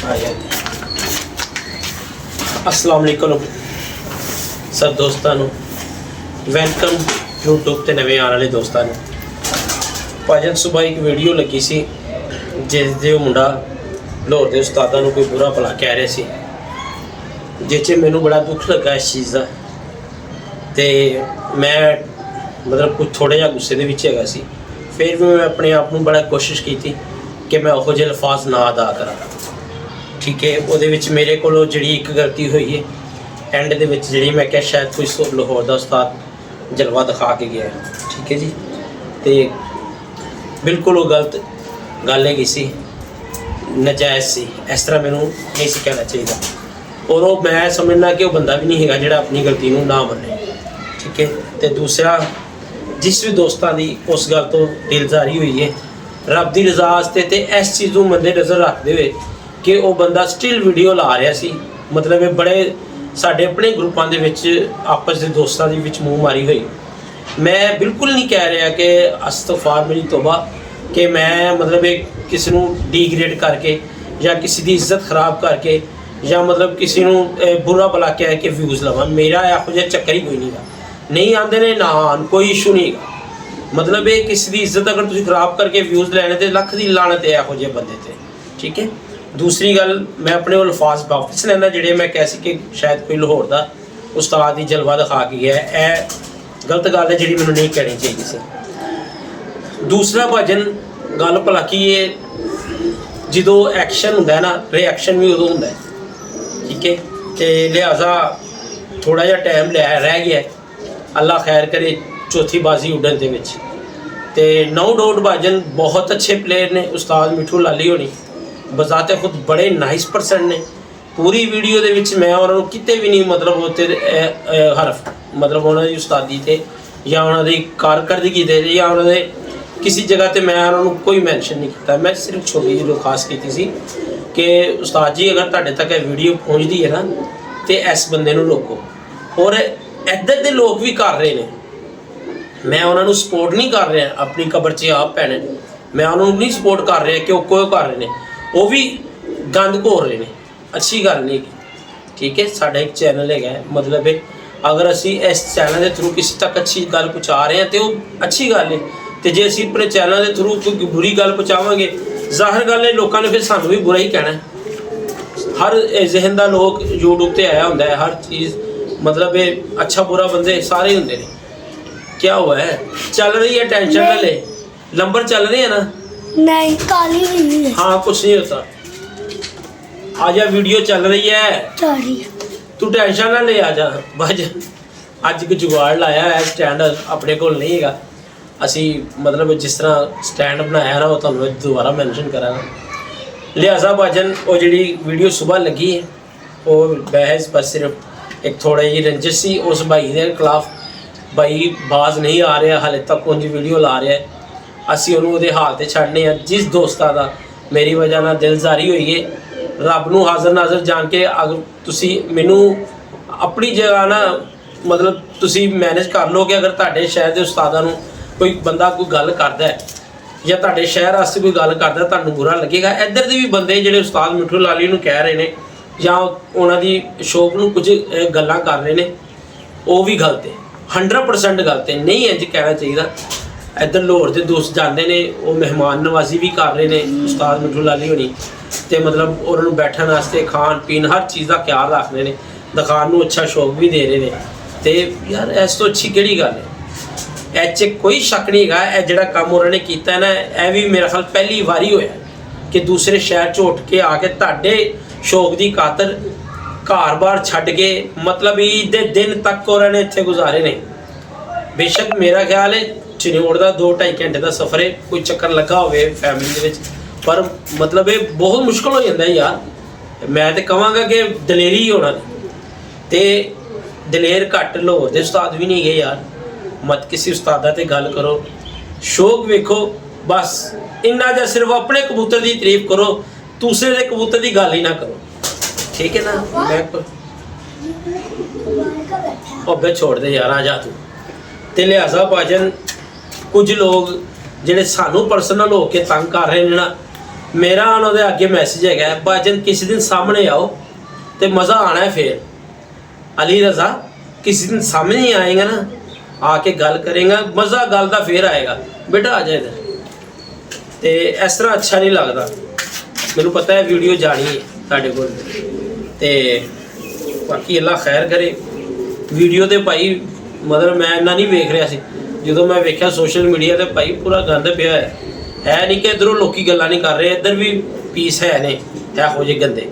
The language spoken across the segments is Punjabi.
अस्सलाम वालेकुम सब दोस्तों वेलकम यूट्यूब ते नवे आने वाले दोस्तों भाजन सुबह एक वीडियो लगी सी जिस दे मुंडा लाहौर के उस्तादा कोई बुरा भला कह रहे सी जिस मैनू बड़ा दुख लगा इस चीज़ का तो मैं मतलब कुछ थोड़ा जिहा गुस्से दे विच हैगा सी। फिर भी मैं अपने आप में बड़ा कोशिश की थी कि मैं उहो जिहे अल्फाज ना अदा करा। ठीक है, वो मेरे को जी एक गलती हुई है एंड दे विच जिहड़ी मैं क्या शायद कोई लाहौर का उस्ताद जलवा दिखा के गया है। ठीक है जी, तो बिल्कुल वो गलत गल हैगी सी, नजायज़ सी। इस तरह मैनू नहीं सी कहना चाहिए और वो मैं समझना कि वो बंदा भी नहीं है जिहड़ा अपनी गलती नू ना मन्ने। ठीक है, तो दूसरा जिस भी दोस्तों की उस गल तो दिलजारी हुई है रब की रजा वास्ते ते इस चीज़ को मद्दे नज़र रखते हुए कि वो बंदा स्टिल वीडियो ला रहा सी, मतलब बड़े साढ़े अपने ग्रुपों के आपस के दोस्तों के मूँह मारी हुई। मैं बिल्कुल नहीं कह रहा कि अस्तगफार मेरी तौबा कि मैं मतलब किसी को डिग्रेड करके या किसी की इज्जत खराब करके या मतलब किसी को बुरा भला कह के व्यूज़ लवा। मेरा यहो जिहा चक्कर ही कोई नहीं गा, नहीं आते ने ना आन, कोई इशू नहीं गा। मतलब ये किसी की इज्जत अगर तुम खराब करके व्यूज़ लैने तो लख की लानत है यहो जिहे बंदे ते। ठीक है, दूसरी गल मैं अपने अल्फाज वापस लेना जिहड़े मैं कह सी कि शायद कोई लाहौर का उस्ताद ही जलवा दिखा के गया है। गलत गल है जी मैंने नहीं कहनी चाहिए सी। दूसरा भजन गल भला की ये जो एक्शन होंदा है ना, रिएक्शन भी उदों होंदा है। ठीक है, तो लिहाजा थोड़ा जिहा टाइम रह गया है, अल्लाह खैर करे चौथी बाजी उड्डन दे विच। ते नो डाउट भजन बहुत अच्छे प्लेयर ने, उस्ताद मिठू लाली होनी बजाते खुद बड़े नाइस परसन ने। पूरी वीडियो दे विच मैं उन्होंने किते भी नहीं मतलब उत्ते हरफ मतलब उन्होंने उस्तादी थे या उन्होंने कारकर्दगी थे या उन्होंने किसी जगह ते मैं उन्होंने कोई मैंशन नहीं किया। मैं सिर्फ छोटी जी दरखास्त की सी कि उस्ताद जी अगर तुहाडे तक वीडियो पहुँचती है ना तो इस बंदे नूं रोको। और इधर के लोग भी कर रहे हैं, मैं उन्होंने सपोर्ट नहीं कर रहा अपनी कबर च आप पैने, मैं उन्होंने नहीं सपोर्ट कर रहा कि वो कर रहे हैं, वो भी गंद घोर रहे हैं, अच्छी गल नहीं। ठीक है, साडा एक चैनल है, मतलब अगर असी इस चैनल के थ्रू किसी तक अच्छी गल पहुँचा रहे हैं तो अच्छी गल है, तो जे असी अपने चैनल के थ्रू कोई बुरी गल पहुँचावे जाहिर गल है लोगों ने फिर सानू भी बुरा ही कहना है। हर जहन का लोग यूट्यूब पर आया होंगे, हर चीज़ मतलब अच्छा बुरा बंदे सारे होंगे ने। क्या हुआ है, चल रही है, टेंशन ना ले, नंबर चल रहे हैं ना? नहीं, काली नहीं है। हाँ कुछ नहीं होता, आजा वीडियो चल रही है, तू टेंशन ना ले, आजा बज। अज कोई जुगाड़ लाया है, स्टैंड अपने को नहीं है असी मतलब जिस तरह स्टैंड बनाया ना वो तुहानू दोबारा मैंशन करांगा। लिहाजा भाजन वो जी वीडियो सुबह लगी है वो बहस बस सिर्फ एक थोड़ा जी रंजिश सी उस भाई के खिलाफ। भाई बाज नहीं आ रहा हाले तक उंज वीडियो ला रहा है, असी उन्होंने हाल से छड़ने हैं। जिस दोस्ता का मेरी वजह ना दिलजारी हुई है रब नूं हाज़र नाज़र जान के अगर तुसी मैनू अपनी जगह ना मतलब तुसी मैनेज कर लो कि अगर तुहाडे शहर के उस्तादां नूं कोई बंदा कोई गल करदा है या तुहाडे शहर वास्ते कोई गल करदा तुहानूं बुरा लगेगा। इधर दे भी बंदे जिहड़े उस्ताद मिठू लाली नूं कह रहे हैं या उन्हां दी शौक नूं कुछ गल्लां कर रहे हैं, वो भी गलत है, 100% गलत है, नहीं इंज कहना चाहिए। इधर लाहौर के दोस्त जाते हैं, वो मेहमान नवाजी भी कर रहे हैं उस्ताद मिठू लाली होनी, तो मतलब उन्होंने बैठने वास्ते खान पीन हर चीज़ का ख्याल रख रहे हैं, दिखाने को अच्छा शौक भी दे रहे हैं। तो यार इस तो अच्छी किहड़ी गल है, ऐसे कोई शक नहीं है। जिहड़ा काम उन्होंने किया ना यह भी मेरा ख्याल पहली बारी होया कि दूसरे शहर चो उठ के आके तुहाडे शौक की खातर घर बार छड्ड के मतलब ईद के दिन तक उन्होंने इत्थे गुजारे ने। बेशक मेरा ख्याल है चिन्नौड़ का 2-2.5 घंटे का सफ़र है, कोई चक्कर लगा हो फैमिली के पर मतलब ये बहुत मुश्किल हो जाता है यार। मैं तो कहांगा कि दलेरी ही होना, तो दलेर घट लाहौर के उस्ताद भी नहीं गए यार। मत किसी उस्तादा ते गल करो, शौक वेखो, बस इन्ना जा सिर्फ अपने कबूतर की तारीफ करो, दूसरे के कबूतर की गल ही ना करो। ठीक है ना, मैं अबे छोड़ दे यार, आ जा तू। तो लिहाजा भाजन कुछ लोग जिहड़े सानू पर्सनल होके तंग कर रहे हैं ना, ਮੇਰਾ ਉਹਨਾਂ ਦੇ ਅੱਗੇ ਮੈਸੇਜ ਹੈਗਾ, ਭਾਜਨ ਕਿਸੇ ਦਿਨ ਸਾਹਮਣੇ ਆਓ ਤੇ ਮਜ਼ਾ ਆਣਾ ਹੈ। ਫਿਰ ਅਲੀ ਰਜ਼ਾ ਕਿਸੇ ਦਿਨ ਸਾਹਮਣੇ ਆਏਗਾ ਨਾ, ਆके ਗੱਲ ਕਰੇਗਾ, ਮਜ਼ਾ ਗੱਲ ਦਾ ਫੇਰ ਆਏਗਾ। ਬੇਟਾ ਆ ਜਾ ਇੱਧਰ। ਤੇ ਇਸ ਤਰ੍ਹਾਂ ਅੱਛਾ ਨਹੀਂ ਲੱਗਦਾ। ਮੈਨੂੰ ਪਤਾ ਹੈ ਵੀਡੀਓ ਜਾਣੀ ਹੈ ਤੁਹਾਡੇ ਕੋਲ, ਤੇ ਬਾਕੀ ਅੱਲਾ ਖੈਰ ਕਰੇ। ਵੀਡੀਓ ਤੇ ਭਾਈ ਮਤਲਬ ਮੈਂ ਇੰਨਾ ਨਹੀਂ ਵੇਖ ਰਿਹਾ ਸੀ, ਜਦੋਂ ਮੈਂ ਵੇਖਿਆ ਸੋਸ਼ਲ ਮੀਡੀਆ ਤੇ ਭਾਈ ਪੂਰਾ ਗੰਦ ਪਿਆ ਹੈ ਨਹੀਂ ਕਿ ਇੱਧਰੋਂ ਲੋਕੀ ਗੱਲਾਂ ਨਹੀਂ ਕਰ ਰਹੇ, ਇੱਧਰ ਵੀ ਪੀਸ ਹੈ ਨੇ ਇਹੋ ਜਿਹੇ ਗੰਦੇ।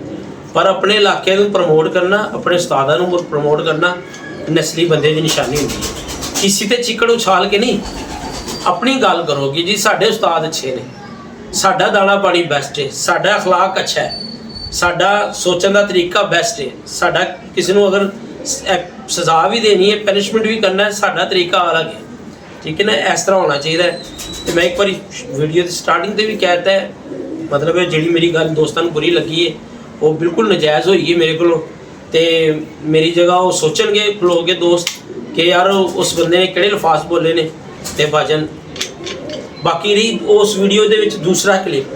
ਪਰ ਆਪਣੇ ਇਲਾਕੇ ਨੂੰ ਪ੍ਰਮੋਟ ਕਰਨਾ, ਆਪਣੇ ਉਸਤਾਦਾਂ ਨੂੰ ਪ੍ਰਮੋਟ ਕਰਨਾ ਨਸਲੀ ਬੰਦੇ ਦੀ ਨਿਸ਼ਾਨੀ ਹੁੰਦੀ ਹੈ। ਕਿਸੇ ਤੇ ਚਿੱਕੜ ਉਛਾਲ ਕੇ ਨਹੀਂ, ਆਪਣੀ ਗੱਲ ਕਰੋ ਕਿ ਜੀ ਸਾਡੇ ਉਸਤਾਦ ਅੱਛੇ ਨੇ, ਸਾਡਾ ਦਾਣਾ ਪਾਣੀ ਬੈਸਟ ਹੈ, ਸਾਡਾ ਅਖਲਾਕ ਅੱਛਾ ਹੈ, ਸਾਡਾ ਸੋਚਣ ਦਾ ਤਰੀਕਾ ਬੈਸਟ ਹੈ, ਸਾਡਾ ਕਿਸੇ ਨੂੰ ਅਗਰ ਸਜ਼ਾ ਵੀ ਦੇਣੀ ਹੈ, ਪੈਨਿਸ਼ਮੈਂਟ ਵੀ ਕਰਨਾ ਹੈ, ਸਾਡਾ ਤਰੀਕਾ ਅਲੱਗ ਹੈ। ਠੀਕ ਹੈ ਨਾ, ਇਸ ਤਰ੍ਹਾਂ ਹੋਣਾ ਚਾਹੀਦਾ ਹੈ। ਤੇ ਮੈਂ ਇੱਕ ਵਾਰੀ ਵੀਡੀਓ ਦੀ ਸਟਾਰਟਿੰਗ ਤੇ ਵੀ ਕਹਿਤਾ ਹੈ, ਮਤਲਬ ਜਿਹੜੀ ਮੇਰੀ ਗੱਲ ਦੋਸਤਾਂ ਨੂੰ ਬੁਰੀ ਲੱਗੀ ਹੈ ਉਹ ਬਿਲਕੁਲ ਨਜਾਇਜ਼ ਹੋਈ ਹੈ ਮੇਰੇ ਕੋਲੋਂ। ਤੇ ਮੇਰੀ ਜਗ੍ਹਾ ਉਹ ਸੋਚਣਗੇ ਖਲੋ ਕੇ ਦੋਸਤ ਕਿ ਯਾਰ ਉਸ ਬੰਦੇ ਨੇ ਕਿਹੜੇ ਲਫ਼ਾਜ਼ ਬੋਲੇ ਨੇ। ਤੇ ਭਾਜਨ ਬਾਕੀ ਰਹੀ ਉਸ ਵੀਡੀਓ ਦੇ ਵਿੱਚ ਦੂਸਰਾ ਕਲਿੱਪ,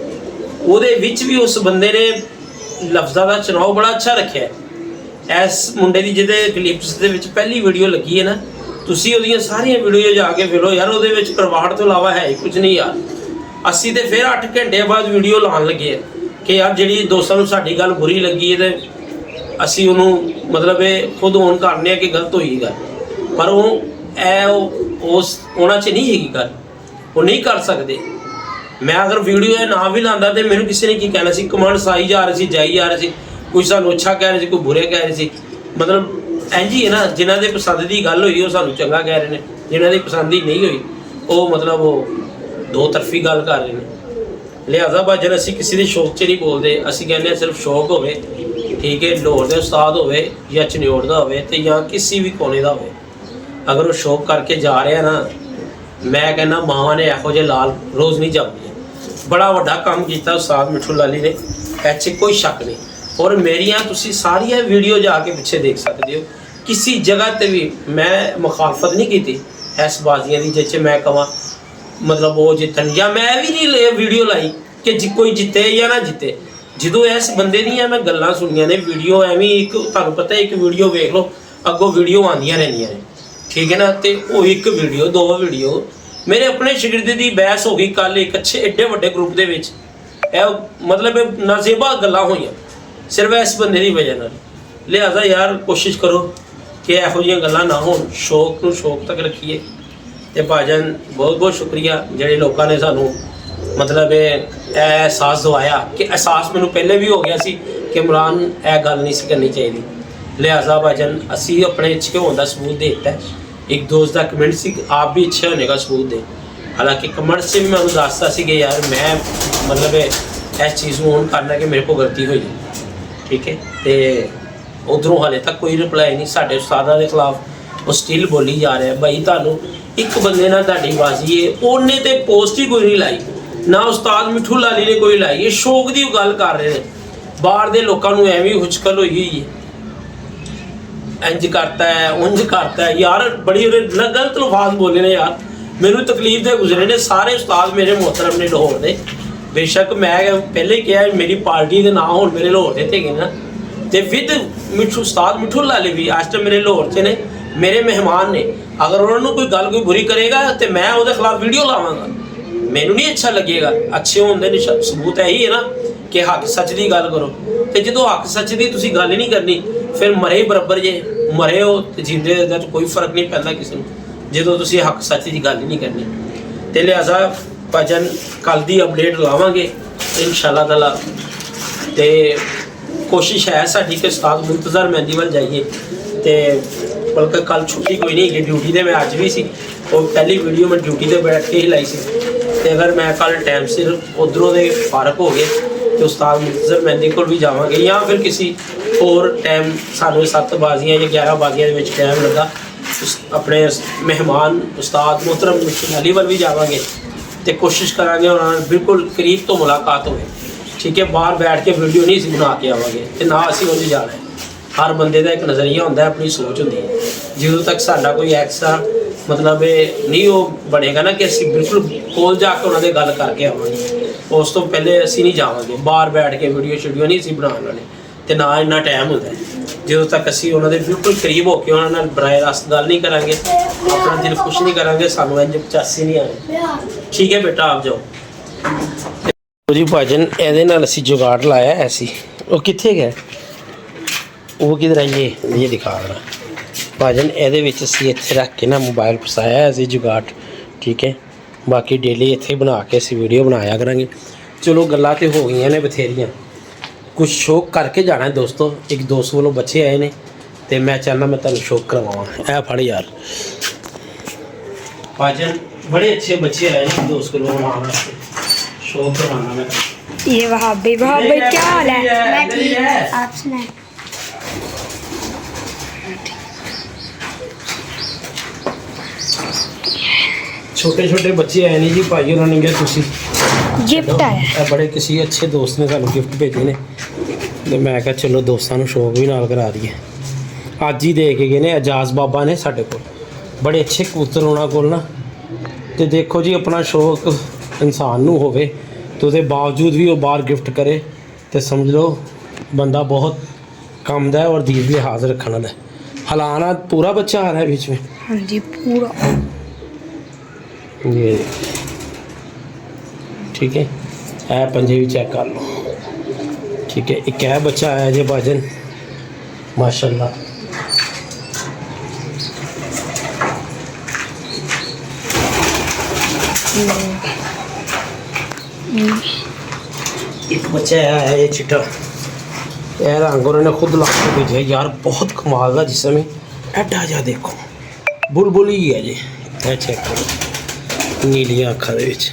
ਉਹਦੇ ਵਿੱਚ ਵੀ ਉਸ ਬੰਦੇ ਨੇ ਲਫ਼ਜ਼ਾਂ ਦਾ ਚੁਣਾਵ ਬੜਾ ਅੱਛਾ ਰੱਖਿਆ। ਇਸ ਮੁੰਡੇ ਦੀ ਜਿਹਦੇ ਕਲਿੱਪਸ ਦੇ ਵਿੱਚ ਪਹਿਲੀ ਵੀਡੀਓ ਲੱਗੀ ਹੈ ਨਾ, ਤੁਸੀਂ ਉਹਦੀਆਂ ਸਾਰੀਆਂ ਵੀਡੀਓ ਜਾ ਕੇ ਵੇਖੋ ਯਾਰ, ਉਹਦੇ ਵਿੱਚ ਕਰਵਾਹਟ ਤੋਂ ਇਲਾਵਾ ਹੈ ਹੀ ਕੁਝ ਨਹੀਂ ਯਾਰ। ਅਸੀਂ ਤੇ ਫਿਰ 8 ਘੰਟੇ ਬਾਅਦ ਵੀਡੀਓ ਲਾਉਣ ਲੱਗੇ ਕਿ ਯਾਰ ਜਿਹੜੀ ਦੋਸਤਾਂ ਨੂੰ ਸਾਡੀ ਗੱਲ ਬੁਰੀ ਲੱਗੀ ਹੈ ਤੇ ਅਸੀਂ ਉਹਨੂੰ ਮਤਲਬ ਇਹ ਖੁਦ ਔਨ ਕਰਨੇ ਆ ਕਿ ਗਲਤ ਹੋਈ ਗੱਲ। ਪਰ ਉਸ ਉਹਨਾਂ 'ਚ ਨਹੀਂ ਹੈਗੀ ਗੱਲ, ਉਹ ਨਹੀਂ ਕਰ ਸਕਦੇ। ਮੈਂ ਅਗਰ ਵੀਡੀਓ ਇਹ ਨਾ ਵੀ ਲਾਉਂਦਾ ਤੇ ਮੈਨੂੰ ਕਿਸੇ ਨੇ ਕੀ ਕਹਿਣਾ ਸੀ, ਕਮੈਂਟਸ ਆਈ ਜਾ ਰਹੇ ਸੀ, ਜਾਈ ਜਾ ਰਹੇ ਸੀ, ਕੋਈ ਸਾਨੂੰ ਅੱਛਾ ਕਹਿ ਰਹੇ ਸੀ, ਕੋਈ ਬੁਰੇ ਕਹਿ ਰਹੇ ਸੀ। ਮਤਲਬ ਇੰਝ ਹੀ ਹੈ ਨਾ, ਜਿਨ੍ਹਾਂ ਦੇ ਪਸੰਦ ਦੀ ਗੱਲ ਹੋਈ ਉਹ ਸਾਨੂੰ ਚੰਗਾ ਕਹਿ ਰਹੇ ਨੇ, ਜਿਨ੍ਹਾਂ ਦੀ ਪਸੰਦ ਦੀ ਨਹੀਂ ਹੋਈ ਉਹ ਮਤਲਬ ਉਹ ਦੋ ਤਰਫੀ ਗੱਲ ਕਰ ਰਹੇ ਨੇ। ਲਿਹਾਜ਼ਾ ਭਾਜਨ ਅਸੀਂ ਕਿਸੇ ਦੇ ਸ਼ੌਕ 'ਚ ਨਹੀਂ ਬੋਲਦੇ, ਅਸੀਂ ਕਹਿੰਦੇ ਹਾਂ ਸਿਰਫ ਸ਼ੌਕ ਹੋਵੇ, ਠੀਕ ਹੈ, ਲਾਹੌਰ ਦੇ ਉਸਤਾਦ ਹੋਵੇ ਜਾਂ ਚਨਿਓੜ ਦਾ ਹੋਵੇ ਤੇ ਜਾਂ ਕਿਸੇ ਵੀ ਕੋਨੇ ਦਾ ਹੋਵੇ, ਅਗਰ ਉਹ ਸ਼ੌਕ ਕਰਕੇ ਜਾ ਰਿਹਾ ਨਾ, ਮੈਂ ਕਹਿੰਦਾ ਮਾਵਾਂ ਨੇ ਇਹੋ ਜਿਹੇ ਲਾਲ ਰੋਜ਼ ਨਹੀਂ ਜੰਮਦੀਆਂ। ਬੜਾ ਵੱਡਾ ਕੰਮ ਕੀਤਾ ਉਸਤਾਦ ਮਿੱਠੂ ਲਾਲੀ ਨੇ, ਇਹ 'ਚ ਕੋਈ ਸ਼ੱਕ ਨਹੀਂ। ਔਰ ਮੇਰੀਆਂ ਤੁਸੀਂ ਸਾਰੀਆਂ ਵੀਡੀਓ ਜਾ ਕੇ ਪਿੱਛੇ ਦੇਖ ਸਕਦੇ ਹੋ, ਕਿਸੇ ਜਗ੍ਹਾ ਤੇ ਵੀ ਮੈਂ ਮੁਖਾਲਫਤ ਨਹੀਂ ਕੀਤੀ ਇਸ ਬਾਜ਼ੀਆਂ ਦੀ, ਜਿਸ 'ਚ ਮੈਂ ਕਹਾਂ ਮਤਲਬ ਉਹ ਜਿੱਤਣ, ਜਾਂ ਮੈਂ ਵੀ ਨਹੀਂ ਵੀਡੀਓ ਲਾਈ ਕਿ ਕੋਈ ਜਿੱਤੇ ਜਾਂ ਨਾ ਜਿੱਤੇ। ਜਦੋਂ ਇਸ ਬੰਦੇ ਦੀਆਂ ਮੈਂ ਗੱਲਾਂ ਸੁਣੀਆਂ ਨੇ, ਵੀਡੀਓ ਐਵੇਂ ਇੱਕ ਤੁਹਾਨੂੰ ਪਤਾ ਇੱਕ ਵੀਡੀਓ ਵੇਖ ਲਓ, ਅੱਗੋਂ ਵੀਡੀਓ ਆਉਂਦੀਆਂ ਰਹਿੰਦੀਆਂ ਨੇ, ਠੀਕ ਹੈ ਨਾ। ਤੇ ਉਹ ਇੱਕ ਵੀਡੀਓ ਦੋ ਵੀਡੀਓ ਮੇਰੇ ਆਪਣੇ ਸ਼ਾਗਿਰਦ ਦੀ ਬਹਿਸ ਹੋ ਗਈ ਕੱਲ ਇੱਕ ਅੱਛੇ ਏਡੇ ਵੱਡੇ ਗਰੁੱਪ ਦੇ ਵਿੱਚ। ਇਹ ਮਤਲਬ ਨਾਜ਼ੇਬਾ ਗੱਲਾਂ ਹੋਈਆਂ ਸਿਰਫ ਇਸ ਬੰਦੇ ਦੀ ਵਜ੍ਹਾ ਨਾਲ। ਲਿਹਾਜ਼ਾ ਯਾਰ ਕੋਸ਼ਿਸ਼ ਕਰੋ ਕਿ ਇਹੋ ਜਿਹੀਆਂ ਗੱਲਾਂ ਨਾ ਹੋਣ, ਸ਼ੌਕ ਨੂੰ ਸ਼ੌਕ ਤੱਕ ਰੱਖੀਏ। ਤੇ ਭਾਜਨ ਬਹੁਤ ਬਹੁਤ ਸ਼ੁਕਰੀਆ ਜਿਹੜੇ ਲੋਕਾਂ ਨੇ ਸਾਨੂੰ ਮਤਲਬ ਇਹ ਅਹਿਸਾਸ ਦਵਾਇਆ, ਕਿ ਅਹਿਸਾਸ ਮੈਨੂੰ ਪਹਿਲੇ ਵੀ ਹੋ ਗਿਆ ਸੀ ਕਿ ਇਮਰਾਨ ਇਹ ਗੱਲ ਨਹੀਂ ਸੀ ਕਰਨੀ ਚਾਹੀਦੀ। ਲਿਹਾਜ਼ਾ ਭਾਜਨ ਅਸੀਂ ਆਪਣੇ ਅੱਛੇ ਹੋਣ ਦਾ ਸਬੂਤ ਦੇ ਦਿੱਤਾ। ਇੱਕ ਦੋਸਤ ਦਾ ਕਮੈਂਟ ਸੀ ਆਪ ਵੀ ਅੱਛੇ ਹੋਣੇ ਦਾ ਸਬੂਤ ਦੇ, ਹਾਲਾਂਕਿ ਕਮੈਂਟ से भी मैं ਉਹਨੂੰ ਦੱਸਦਾ ਸੀ ਕਿ ਯਾਰ ਮੈਂ ਮਤਲਬ ਇਸ ਚੀਜ਼ ਨੂੰ ਔਨ ਕਰਨਾ ਕਿ ਮੇਰੇ ਕੋਲ ਗਲਤੀ ਹੋਈ, ਠੀਕ ਹੈ। ਤੇ ਉਧਰੋਂ ਹਾਲੇ ਤੱਕ ਕੋਈ ਰਿਪਲਾਈ ਨਹੀਂ। ਸਾਡੇ ਉਸਤਾਦਾਂ ਦੇ ਖਿਲਾਫ ਉਹ ਸਟਿਲ ਬੋਲੀ ਜਾ ਰਿਹਾ। ਭਾਈ ਤੁਹਾਨੂੰ ਇੱਕ ਬੰਦੇ ਨਾਲ ਤੁਹਾਡੀ ਬਾਜ਼ੀ ਹੈ, ਉਹਨੇ ਤੇ ਪੋਸਟ ਹੀ ਕੋਈ ਨਹੀਂ ਲਾਈ, ਨਾ ਉਸਤਾਦ ਮਿੱਠੂ ਲਾਲੀ ਨੇ ਕੋਈ ਲਾਈ। ਇਹ ਸ਼ੌਕ ਦੀ ਗੱਲ ਕਰ ਰਹੇ ਨੇ, ਬਾਹਰ ਦੇ ਲੋਕਾਂ ਨੂੰ ਐਵੇਂ ਹੁਚਕਲ ਹੋਈ ਹੋਈ ਹੈ, ਇੰਜ ਕਰਤਾ ਹੈ ਉਂਝ ਕਰਤਾ ਹੈ। ਯਾਰ ਬੜੀ ਉਹਨੇ ਨਾ ਗਲਤ ਲਫ਼ਾਜ਼ ਬੋਲੇ ਨੇ ਯਾਰ, ਮੈਨੂੰ ਤਕਲੀਫ ਦੇ ਗੁਜ਼ਰੇ ਨੇ ਸਾਰੇ ਉਸਤਾਦ ਮੇਰੇ ਮੁਹਤਰਮ ਨੇ ਲਾਹੌਰ ਦੇ। ਬੇਸ਼ੱਕ ਮੈਂ ਪਹਿਲੇ ਕਿਹਾ ਮੇਰੀ ਪਾਰਟੀ ਦੇ ਨਾਂ ਹੁਣ ਮੇਰੇ ਲਾਹੌਰ ਦੇ ਤੇ ਗਏ ਨਾ, ਤੇ ਵਿਦ ਮਿੱਠੂ ਉਸਤਾਦ ਮਿੱਠੂ ਲਾਲੀ ਵੀ ਅੱਜ ਤੱਕ ਮੇਰੇ ਲਾਹੌਰ 'ਚ ਨੇ, ਮੇਰੇ ਮਹਿਮਾਨ ਨੇ। ਅਗਰ ਉਹਨਾਂ ਨੂੰ ਕੋਈ ਗੱਲ ਕੋਈ ਬੁਰੀ ਕਰੇਗਾ ਤੇ ਮੈਂ ਉਹਦੇ ਖਿਲਾਫ ਵੀਡੀਓ ਲਾਵਾਂਗਾ, ਮੈਨੂੰ ਨਹੀਂ ਅੱਛਾ ਲੱਗੇਗਾ। ਅੱਛੇ ਹੋਣ ਦੇ ਸਬੂਤ ਇਹੀ ਹੈ ਨਾ ਕਿ ਹੱਕ ਸੱਚ ਦੀ ਗੱਲ ਕਰੋ। ਤੇ ਜਦੋਂ ਹੱਕ ਸੱਚ ਦੀ ਤੁਸੀਂ ਗੱਲ ਹੀ ਨਹੀਂ ਕਰਨੀ, ਫਿਰ ਮਰੇ ਬਰਾਬਰ ਜੇ, ਮਰੇ ਹੋ ਤੇ ਜਿੰਦੇ ਦਾ ਕੋਈ ਫਰਕ ਨਹੀਂ ਪੈਂਦਾ ਕਿਸੇ ਨੂੰ, ਜਦੋਂ ਤੁਸੀਂ ਹੱਕ ਸੱਚ ਦੀ ਗੱਲ ਹੀ ਨਹੀਂ ਕਰਨੀ। ਤੇ ਲਿਹਾਜ਼ਾ ਭਾਜਨ ਕੱਲ ਦੀ ਅਪਡੇਟ ਲਾਵਾਂਗੇ ਇਨਸ਼ਾਅੱਲਾ ਤਾਲਾ। ਤੇ ਕੋਸ਼ਿਸ਼ ਹੈ ਸਾਡੀ ਕਿ ਉਸਤਾਦ ਮੁੰਤਜ਼ਰ ਮਹਿੰਦੀ ਵੱਲ ਜਾਈਏ। ਤੇ ਬਲਕਿ ਕੱਲ ਛੁੱਟੀ ਕੋਈ ਨਹੀਂ ਹੈਗੀ, ਡਿਊਟੀ ਤੇ ਮੈਂ ਅੱਜ ਵੀ ਸੀ। ਉਹ ਪਹਿਲੀ ਵੀਡੀਓ ਮੈਂ ਡਿਊਟੀ ਤੇ ਬੈਠ ਕੇ ਹੀ ਲਾਈ ਸੀ। ਤੇ ਅਗਰ ਮੈਂ ਕੱਲ ਟਾਈਮ ਸਿਰ ਉਧਰੋਂ ਦੇ ਫਾਰਕ ਹੋ ਗਏ ਤੇ ਉਸਤਾਦ ਮੁੰਤਜ਼ਰ ਮਹਿੰਦੀ ਕੋਲ ਵੀ ਜਾਵਾਂਗੇ, ਜਾਂ ਫਿਰ ਕਿਸੇ ਹੋਰ ਟਾਈਮ ਸਾਨੂੰ 7 ਬਾਜ਼ੀਆਂ ਜਾਂ 11 ਬਾਜ਼ੀਆਂ ਦੇ ਵਿੱਚ ਟਾਈਮ ਲੱਗਾ ਆਪਣੇ ਮਹਿਮਾਨ ਉਸਤਾਦ ਮੁਹਤਰਮ ਮਿੱਠੂ ਲਾਲੀ ਵੱਲ ਵੀ ਜਾਵਾਂਗੇ। ਤੇ ਕੋਸ਼ਿਸ਼ ਕਰਾਂਗੇ ਉਹਨਾਂ ਨਾਲ ਬਿਲਕੁਲ ਕਰੀਬ ਤੋਂ ਮੁਲਾਕਾਤ ਹੋਵੇ, ਠੀਕ ਹੈ। ਬਾਹਰ ਬੈਠ ਕੇ ਵੀਡੀਓ ਨਹੀਂ ਅਸੀਂ ਬਣਾ ਕੇ ਆਵਾਂਗੇ ਤੇ ਨਾ ਅਸੀਂ ਉਹਦੀ ਜਾਣਾ ਹੈ। ਹਰ ਬੰਦੇ ਦਾ ਇੱਕ ਨਜ਼ਰੀਆ ਹੁੰਦਾ, ਆਪਣੀ ਸੋਚ ਹੁੰਦੀ ਹੈ। ਜਦੋਂ ਤੱਕ ਸਾਡਾ ਕੋਈ ਐਕਸਟਰਾ ਮਤਲਬ ਇਹ ਨਹੀਂ ਉਹ ਬਣੇਗਾ ਨਾ ਕਿ ਅਸੀਂ ਬਿਲਕੁਲ ਕੋਲ ਜਾ ਕੇ ਉਹਨਾਂ ਦੇ ਗੱਲ ਕਰਕੇ ਆਵਾਂਗੇ, ਉਸ ਤੋਂ ਪਹਿਲੇ ਅਸੀਂ ਨਹੀਂ ਜਾਵਾਂਗੇ, ਬਾਹਰ ਬੈਠ ਕੇ ਵੀਡੀਓ ਸ਼ੂਡੀਓ ਨਹੀਂ ਅਸੀਂ ਬਣਾਉਣ ਵਾਲੇ, ਤੇ ਨਾ ਇੰਨਾ ਟਾਈਮ ਹੁੰਦਾ ਹੈ। ਜਦੋਂ ਤੱਕ ਅਸੀਂ ਉਹਨਾਂ ਦੇ ਬਿਲਕੁਲ ਕਰੀਬ ਹੋ ਕੇ ਉਹਨਾਂ ਨਾਲ ਬਰਾਏ ਰਾਸਤ ਗੱਲ ਨਹੀਂ ਕਰਾਂਗੇ, ਆਪਣਾ ਦਿਲ ਖੁਸ਼ ਨਹੀਂ ਕਰਾਂਗੇ, ਸਾਨੂੰ ਇੰਜ ਚਾਸੀ ਨਹੀਂ ਆਣੀ। ਠੀਕ ਹੈ ਬੇਟਾ, ਆਪ ਜਾਓ ਜੀ। ਭਾਜਨ ਇਹਦੇ ਨਾਲ ਅਸੀਂ ਜੁਗਾੜ ਲਾਇਆ ਐਸੀ, ਉਹ ਕਿੱਥੇ ਗਿਆ, ਉਹ ਕਿਧਰ ਹੈ, ਇਹ ਦਿਖਾ ਰਹਾ ਭਾਜਨ। ਇਹਦੇ ਵਿੱਚ ਅਸੀਂ ਇੱਥੇ ਰੱਖ ਕੇ ਨਾ ਮੋਬਾਈਲ ਫਸਾਇਆ ਅਸੀਂ ਜੁਗਾੜ, ਠੀਕ ਹੈ। ਬਾਕੀ ਡੇਲੀ ਇੱਥੇ ਬਣਾ ਕੇ ਅਸੀਂ ਵੀਡੀਓ ਬਣਾਇਆ ਕਰਾਂਗੇ। ਚਲੋ ਗੱਲਾਂ ਤੇ ਹੋ ਗਈਆਂ ਨੇ ਬਥੇਰੀਆਂ, ਕੁਝ ਸ਼ੌਕ ਕਰਕੇ ਜਾਣਾ ਦੋਸਤੋ। ਇੱਕ ਦੋਸਤ ਵੱਲੋਂ ਬੱਚੇ ਆਏ ਨੇ ਤੇ ਮੈਂ ਚਾਹੁੰਦਾ ਮੈਂ ਤੁਹਾਨੂੰ ਸ਼ੌਕ ਕਰਵਾਵਾਂ। ਇਹ ਫੜ ਯਾਰ ਭਾਜਨ, बड़े अच्छे बच्चे आए हैं दोस्त को लोग वहाँ से शौक करवाना मैं। ये भाभी क्या हाल है? मैं ठीक हूं, आप सुनाएं। छोटे छोटे बच्चे आए नहीं जी भाई, उन्होंने क्या तुसी गिफ्ट आया, बड़े किसी अच्छे दोस्त ने सानू गिफ्ट भेजे ने, ਤੇ ਮੈਂ ਕਿਹਾ ਚਲੋ ਦੋਸਤਾਂ ਨੂੰ ਸ਼ੌਕ ਵੀ ਨਾਲ ਕਰਾ ਦਈਏ। ਅੱਜ ਹੀ ਦੇ ਕੇ ਗਏ ਨੇ ਅਜਾਜ਼ ਬਾਬਾ ਨੇ ਸਾਡੇ ਕੋਲ, ਬੜੇ ਅੱਛੇ ਕਬੂਤਰ ਉਹਨਾਂ ਕੋਲ ਨਾ। ਤੇ ਦੇਖੋ ਜੀ, ਆਪਣਾ ਸ਼ੌਕ ਇਨਸਾਨ ਨੂੰ ਹੋਵੇ ਤੇ ਉਹਦੇ ਬਾਵਜੂਦ ਵੀ ਉਹ ਬਾਹਰ ਗਿਫਟ ਕਰੇ ਤੇ ਸਮਝ ਲਓ ਬੰਦਾ ਬਹੁਤ ਕੰਮ ਦਾ है और दीद लिहाज रखने वाला है। हलाना पूरा बच्चा आ रहा है बीच में। हाँ जी पूरा। ये ठीक है, ऐ पंजे भी चेक कर लो। ठीक है, एक है बच्चा आया जी भाजन माशाल्लाह। एक बच्चा आया है ये चिट्टा, यह रंग उन्होंने खुद ला के भेजा यार, बहुत कमाल का जिसम है। एडा जा देखो बुलबुल ही है जी, ये चेक करो नीलियां अखां दे विच।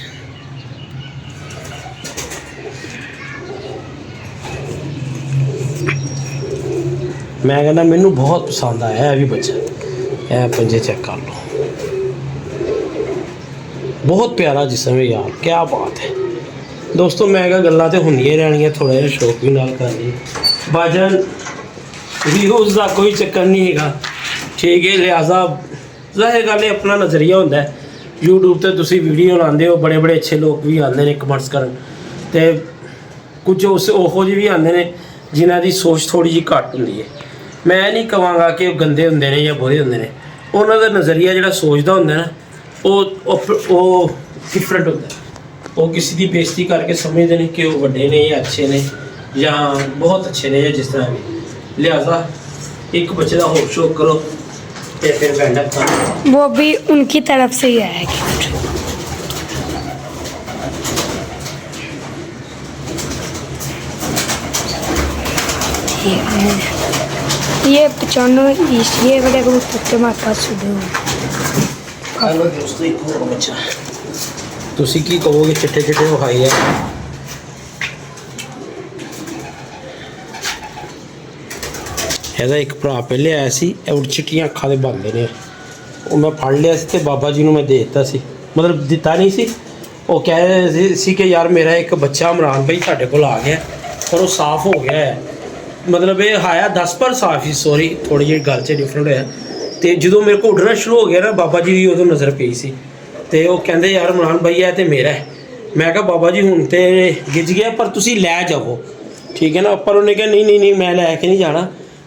मैं कहना मैनू बहुत पसंद आया है भी बच्चा। यह पंजे चेक कर लो, बहुत प्यारा जिसम है यार, क्या बात है दोस्तों। मैं क्या गल्लां ते होंदियां रहनियां, थोड़ा जिहा शौक भी नाल कर ली। भाजन व्यूज़ का कोई चक्कर नहीं है, ठीक है। लिहाजा जाहिर गल है अपना नज़रिया होंदा है। यूट्यूब ते तुसीं वीडियो लांदे हो, बड़े बड़े अच्छे लोग भी आते हैं कमेंट्स करन, ते कुछ उस ओहो जी भी आते हैं जिन्हां दी सोच थोड़ी जी घट होंदी है। मैं नहीं कहांगा कि वो गंदे होंदे ने या बुरे होंदे ने, उन्हां दा नज़रिया जिहड़ा सोचदा होंदा ना ਉਹ डिफरेंट होंदा है। वो किसी की बेइज्जती करके समझते हैं कि वो बड़े ने या अच्छे ने या बहुत अच्छे ने या जिस तरह भी। लिहाजा एक बच्चे का होप शौक करो तो फिर बैंड अप करो। वो भी उनकी तरफ से ही आया गिफ्ट। ये 95 ये बड़े कबूतर हमारे पास छुड़े हुए। हेलो दोस्तों, एक और बच्चा तुसी की कहोगे, चिट्टे चिट्टे विखाई है। ਇਹਦਾ ਇੱਕ ਭਰਾ ਪਹਿਲੇ ਆਇਆ ਸੀ, ਉਹ ਚਿੱਟੀਆਂ ਅੱਖਾਂ ਦੇ ਬੰਦੇ ਨੇ, ਉਹ ਮੈਂ ਫੜ ਲਿਆ ਸੀ ਤੇ ਬਾਬਾ ਜੀ ਨੂੰ ਮੈਂ ਦੇ ਦਿੱਤਾ ਸੀ, ਮਤਲਬ ਦਿੱਤਾ ਨਹੀਂ ਸੀ। ਉਹ ਕਹਿ ਰਹੇ ਸੀ ਕਿ ਯਾਰ ਮੇਰਾ ਇੱਕ ਬੱਚਾ ਇਮਰਾਨ ਭਾਈ ਸਾਡੇ ਕੋਲ ਆ ਗਿਆ ਪਰ ਉਹ ਸਾਫ਼ ਹੋ ਗਿਆ ਹੈ, ਮਤਲਬ ਇਹ ਆਇਆ 10 ਪਰ ਸਾਫ਼ ਹੀ, ਸੌਰੀ ਥੋੜੀ ਜਿਹੀ ਗੱਲ 'ਚ ਡਿਫਰੈਂਟ ਹੋਇਆ। ਤੇ ਜਦੋਂ ਮੇਰੇ ਕੋਲ ਉੱਡਣਾ ਸ਼ੁਰੂ ਹੋ ਗਿਆ ਨਾ, ਬਾਬਾ ਜੀ ਦੀ ਉਦੋਂ ਨਜ਼ਰ ਪਈ ਸੀ ਤੇ ਉਹ ਕਹਿੰਦੇ ਯਾਰ ਇਮਰਾਨ ਭਾਈ ਇਹ ਤੇ ਮੇਰਾ ਹੈ। ਮੈਂ ਕਿਹਾ ਬਾਬਾ ਜੀ ਹੁਣ ਤੇ ਗਿੱਜ ਗਿਆ ਪਰ ਤੁਸੀਂ ਲੈ ਜਾਵੋ, ਠੀਕ ਹੈ ਨਾ। ਪਰ ਉਹਨੇ ਕਿਹਾ ਨਹੀਂ ਨਹੀਂ ਨਹੀਂ ਮੈਂ ਲੈ ਕੇ ਨਹੀਂ ਜਾਣਾ,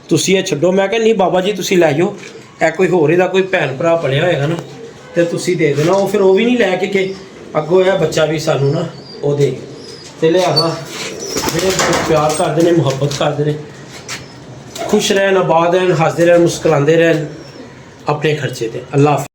ਤੁਸੀਂ ਇਹ ਛੱਡੋ। ਮੈਂ ਕਿਹਾ ਨਹੀਂ ਬਾਬਾ ਜੀ ਤੁਸੀਂ ਲੈ ਜਾਓ, ਇਹ ਕੋਈ ਹੋਰ ਇਹਦਾ ਕੋਈ ਭੈਣ ਭਰਾ ਪਲਿਆ ਹੋਏਗਾ ਨਾ ਤੇ ਤੁਸੀਂ ਦੇ ਦੇਣਾ। ਉਹ ਫਿਰ ਉਹ ਵੀ ਨਹੀਂ ਲੈ ਕੇ ਕਿ ਅੱਗੋਂ ਇਹ ਬੱਚਾ ਵੀ ਸਾਨੂੰ ਨਾ ਉਹ ਦੇ। ਤੇ ਲਿਹਾਜ਼ਾ ਜਿਹੜੇ ਪਿਆਰ ਕਰਦੇ ਨੇ, ਮੁਹੱਬਤ ਕਰਦੇ ਨੇ, खुश रहन, आबाद रहन, हंसते रहन, मुस्कुराते रहन अपने खर्चे ते। अल्लाह हाफ़िज़।